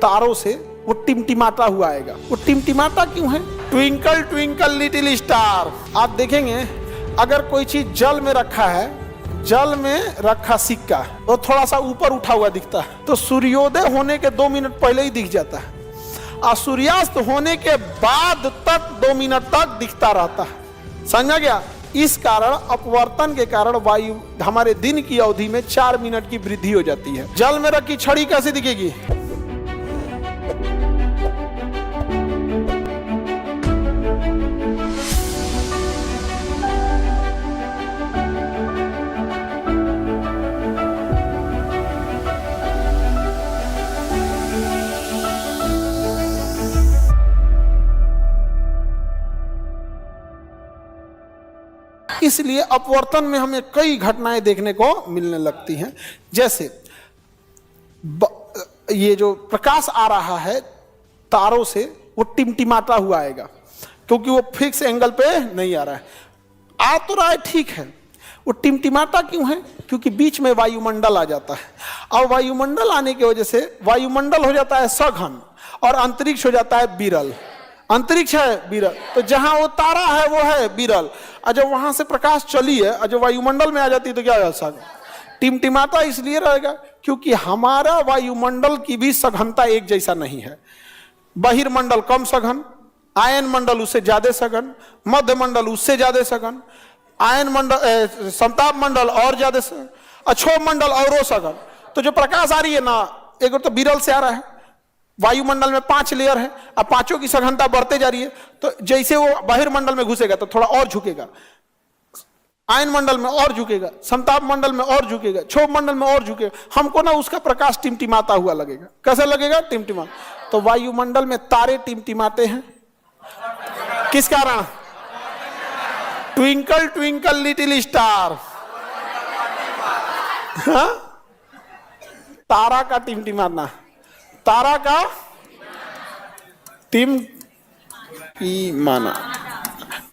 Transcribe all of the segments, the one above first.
तारों से वो टिमटिमाता हुआ आएगा। वो टिमटिमाता क्यों है? Twinkle twinkle little star. आप देखेंगे अगर कोई चीज जल में रखा है, जल में रखा सिक्का वो थोड़ा सा ऊपर उठा हुआ दिखता है तो सूर्योदय होने के 2 मिनट पहले ही दिख जाता है, और सूर्यास्त होने के बाद तक 2 मिनट तक दिखता रहता है। समझा गया? इस कारण अपवर्तन के कारण वायु हमारे दिन की अवधि में 4 मिनट की वृद्धि हो जाती है। जल में रखी छड़ी कैसे दिखेगी? इसलिए अपवर्तन में हमें कई घटनाएं देखने को मिलने लगती हैं। जैसे ये जो प्रकाश आ रहा है तारों से वो टिमटिमाता हुआ आएगा, क्योंकि वो फिक्स एंगल पे नहीं आ रहा है। आ तो रहा है, ठीक है, वो टिमटिमाता क्यों है? क्योंकि बीच में वायुमंडल आ जाता है और वायुमंडल आने की वजह से वायुमंडल हो जाता है सघन और अंतरिक्ष हो जाता है विरल। अंतरिक्ष है विरल, तो जहां वो तारा है वो है विरल, और जब वहां से प्रकाश चली है और जब वायुमंडल में आ जाती है तो क्या हो जाता है? टिमटिमाता इसलिए रहेगा क्योंकि हमारा वायुमंडल की भी सघनता एक जैसा नहीं है। बहिर्मंडल कम सघन, आयन मंडल उससे ज्यादा सघन, मध्य मंडल उससे ज्यादा सघन, आयन मंडल संताप मंडल और ज्यादा सघन, अक्षोभ मंडल और सघन। तो जो प्रकाश आ रही है ना, एक तो विरल से आ रहा है, वायुमंडल में 5 लेयर है, अब पांचों की सघनता बढ़ते जा रही है, तो जैसे वो बहिर्मंडल में घुसेगा तो थोड़ा और झुकेगा, आयन मंडल में और झुकेगा, संताप मंडल में और झुकेगा, क्षोभ मंडल में और झुकेगा। हमको ना उसका प्रकाश टिमटिमाता हुआ लगेगा। कैसा लगेगा? टिमटिमा। तो वायुमंडल में तारे टिमटिमाते हैं किस कारण? Twinkle twinkle little star. हाँ? तारा का टिमटिमाना, तारा का टिमटिमाना,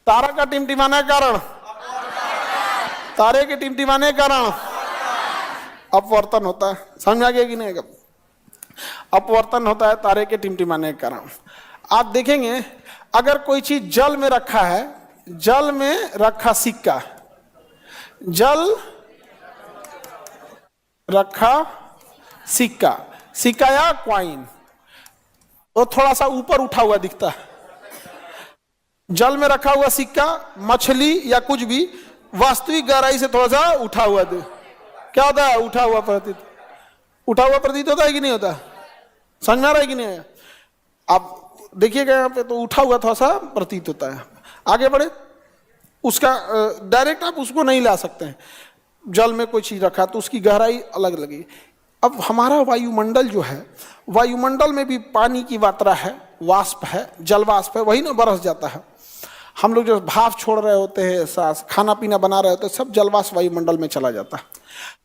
तारा का टिमटिमाने कारण, तारे के टिमटिमाने कारण अपवर्तन होता है। समझ आ गया कि नहीं? अपवर्तन होता है तारे के टिमटिमाने के कारण। आप देखेंगे अगर कोई चीज जल में रखा है, जल में रखा सिक्का, जल रखा सिक्का, सिक्का या क्वाइन, वो थोड़ा सा ऊपर उठा हुआ दिखता है। जल में रखा हुआ सिक्का, मछली या कुछ भी वास्तविक गहराई से थोड़ा सा उठा हुआ दे, क्या होता है? उठा हुआ प्रतीत, उठा हुआ प्रतीत होता है कि नहीं होता? समझ में आ रहा है कि नहीं? आप देखिएगा यहाँ पे तो उठा हुआ थोड़ा सा प्रतीत होता है। आगे बढ़े, उसका डायरेक्ट आप उसको नहीं ला सकते हैं। जल में कोई चीज रखा तो उसकी गहराई अलग लगेगी। अब हमारा वायुमंडल जो है, वायुमंडल में भी पानी की मात्रा है, वाष्प है, जल वाष्प है, वही ना बरस जाता है। हम लोग जो भाप छोड़ रहे होते हैं, सांस खाना पीना बना रहे होते हैं, सब जलवाष्प वायुमंडल में चला जाता है।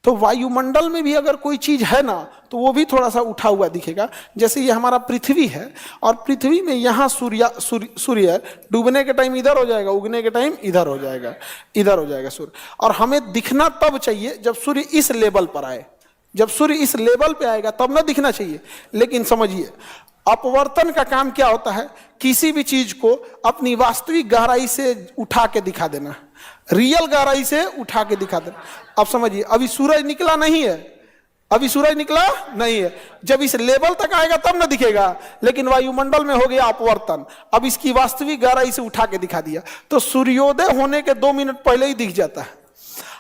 तो वायुमंडल में भी अगर कोई चीज है ना तो वो भी थोड़ा सा उठा हुआ दिखेगा। जैसे ये हमारा पृथ्वी है और पृथ्वी में यहाँ सूर्य डूबने के टाइम इधर हो जाएगा, उगने के टाइम इधर हो जाएगा, इधर हो जाएगा सूर्य। और हमें दिखना तब चाहिए जब सूर्य इस लेवल पर आए, जब सूर्य इस लेवल पे आएगा तब ना दिखना चाहिए। लेकिन समझिए अपवर्तन का काम क्या होता है? किसी भी चीज को अपनी वास्तविक गहराई से उठा के दिखा देना, रियल गहराई से उठा के दिखा देना। अब समझिए अभी सूरज निकला नहीं है, अभी सूरज निकला नहीं है, जब इस लेवल तक आएगा तब ना दिखेगा। लेकिन वायुमंडल में हो गया अपवर्तन, अब इसकी वास्तविक गहराई से उठा के दिखा दिया तो सूर्योदय होने के 2 मिनट पहले ही दिख जाता है,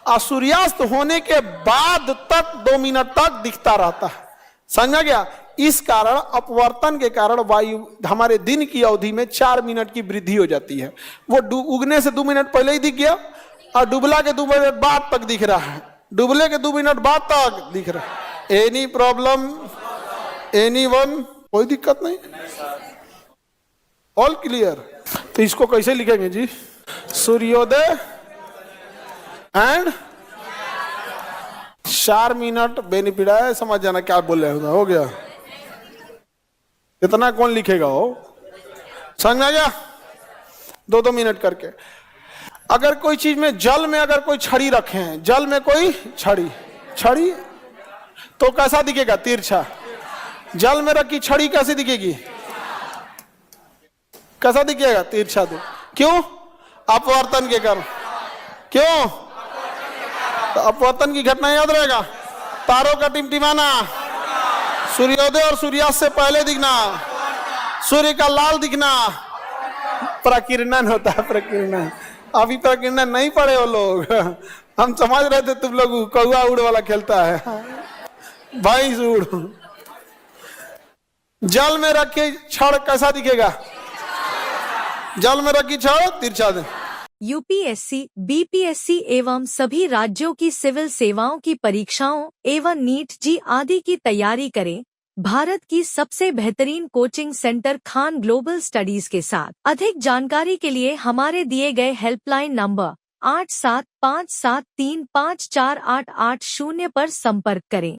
और सूर्यास्त होने के बाद तक 2 मिनट तक दिखता रहता है। समझा गया? इस कारण अपवर्तन के कारण वायु हमारे दिन की अवधि में 4 मिनट की वृद्धि हो जाती है। वो उगने से 2 मिनट पहले ही दिख गया और डुबला के 2 मिनट बाद तक दिख रहा है, डुबले के 2 मिनट बाद तक दिख रहा है। Any problem? एनीवन? कोई दिक्कत नहीं? All clear? तो इसको कैसे लिखेंगे जी? सूर्योदय एंड 4 मिनट बेनिफिट है। समझ जाना क्या बोल रहे हो? हो गया? इतना कौन लिखेगा? हो समझ में आ गया? 2-2 मिनट करके। अगर कोई चीज में जल में अगर कोई छड़ी रखे हैं, जल में कोई छड़ी, छड़ी तो कैसा दिखेगा? तिरछा। जल में रखी छड़ी कैसे दिखेगी? कैसा दिखेगा? तिरछा दो। क्यों? अपवर्तन के कारण। क्यों? तो अपवर्तन की घटना याद रहेगा। तारों का टिमटिमाना, सूर्योदय और सूर्यास्त से पहले दिखना, सूर्य का लाल दिखना, प्रकीर्णन होता है। प्रकीर्णन, अभी प्रकीर्णन नहीं पढ़े वो लोग। हम समझ रहे थे तुम लोग कौआ उड़ वाला खेलता है, भैंस उड़। जल में रखे छड़ कैसा दिखेगा? जल में रखी छड़ तिरछा दे। यूपीएससी, बीपीएससी एवं सभी राज्यों की सिविल सेवाओं की परीक्षाओं एवं नीट जी आदि की तैयारी करें भारत की सबसे बेहतरीन coaching centre Khan global studies के साथ। अधिक जानकारी के लिए हमारे दिए गए हेल्पलाइन नंबर 8757354880 पर संपर्क करें।